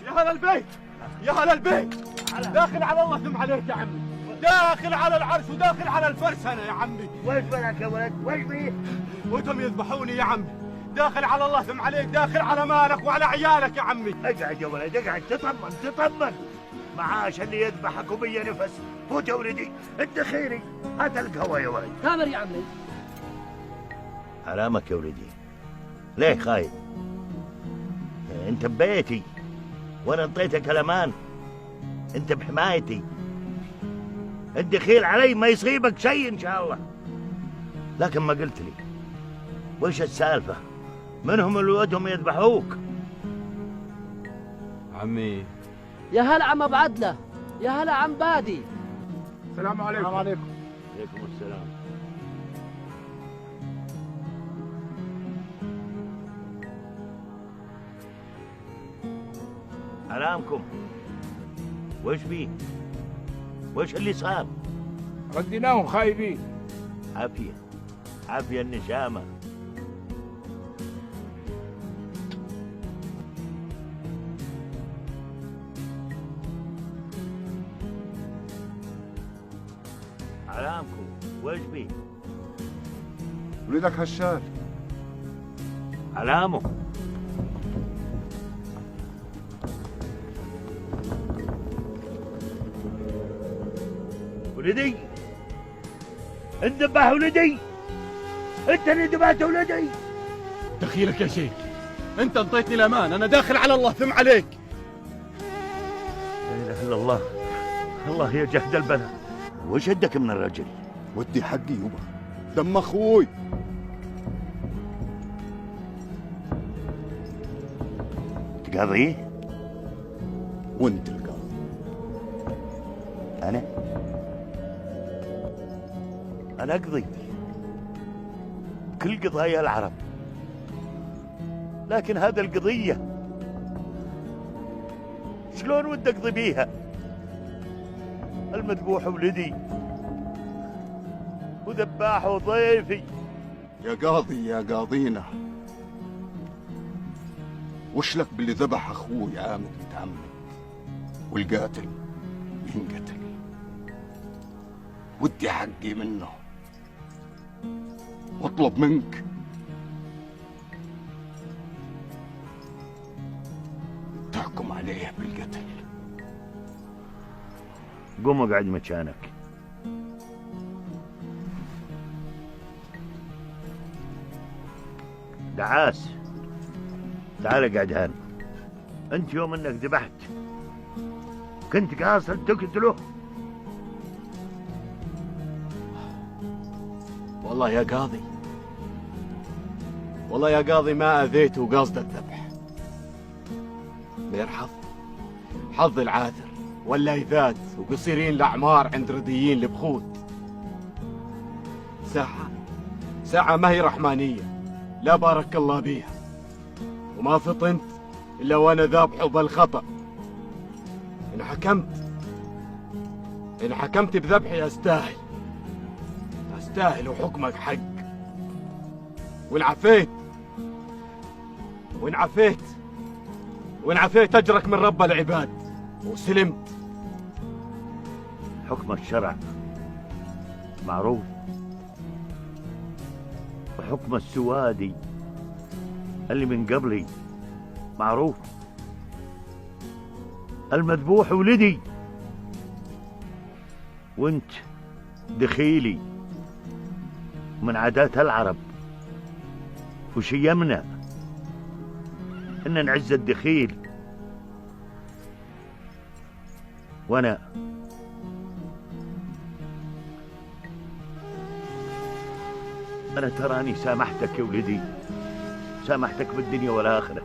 يا هلا البيت، يا هلا البيت، داخل على الله ثم عليك يا عمي، داخل على العرش وداخل على الفرسنة يا عمي. وش بلك يا ولد؟ وش بيه؟ وتم يذبحوني يا عمي، داخل على الله ثم عليك، داخل على مالك وعلى عيالك يا عمي. اقعد يا ولد اقعد، تطمن تطمن. معاش اللي يذبحك وبيا نفس. فوت يا ولدي، الدخيري هات القهوة يا ولد. تامر يا عمي. حرامك يا ولدي، ليه خايف؟ انت ببيتي وانا انطيتك الامان، انت بحمايتي، الدخيل علي ما يصيبك شيء ان شاء الله. لكن ما قلت لي وش السالفة؟ منهم اللي ودهم يذبحوك؟ عمي يا هلا عم ابو عدله، يا هلا عم بادي. السلام عليكم. السلام عليكم. عليكم السلام. علامكم وش بيه؟ وش اللي صار؟ رديناهم خايبين. عافية عافية النشامة. علامكم وش بيه؟ ولدك هشال. علامه ولدي، انذبح ولدي، انت اللي ذبحت ولدي. دخيلك يا شيخ، انت انطيتني الامان، انا داخل على الله ثم عليك. لا اله الا الله، الله يا جهد البلاء. وش عندك من الرجل؟ ودي حقي يوبا، دم اخوي. تقاضيه؟ وانت القاضي. أنا أقضي كل قضايا العرب، لكن هذه القضية شلون ودي أقضي بيها؟ المذبوح ولدي وذباحه ضيفي. يا قاضي يا قاضينا، وش لك باللي ذبح اخوي عامد متعمد والقاتل ينقتل؟ ودي حقي منه واطلب منك تحكم عليه بالقتل. قوم اقعد مكانك. دعاس، تعال اقعد هنا. انت يوم انك ذبحت كنت قاصد تقتله؟ والله يا قاضي، والله يا قاضي ما اذيته قصد الذبح. غير حظ العاثر واللايذات وقصيرين الاعمار عند رديين البخوت. ساعة ما هي رحمانية، لا بارك الله بيها، وما فطنت الا وانا ذابحه بالخطأ. إن حكمت بذبحي أستاهل وحكمك حق. وإن عفيت أجرك من رب العباد وسلمت. حكم الشرع معروف، وحكم السوادي اللي من قبلي معروف. المذبوح ولدي، وانت دخيلي. من عادات العرب وشيمنا ان نعز الدخيل، وانا تراني سامحتك يا ولدي، سامحتك بالدنيا والاخره.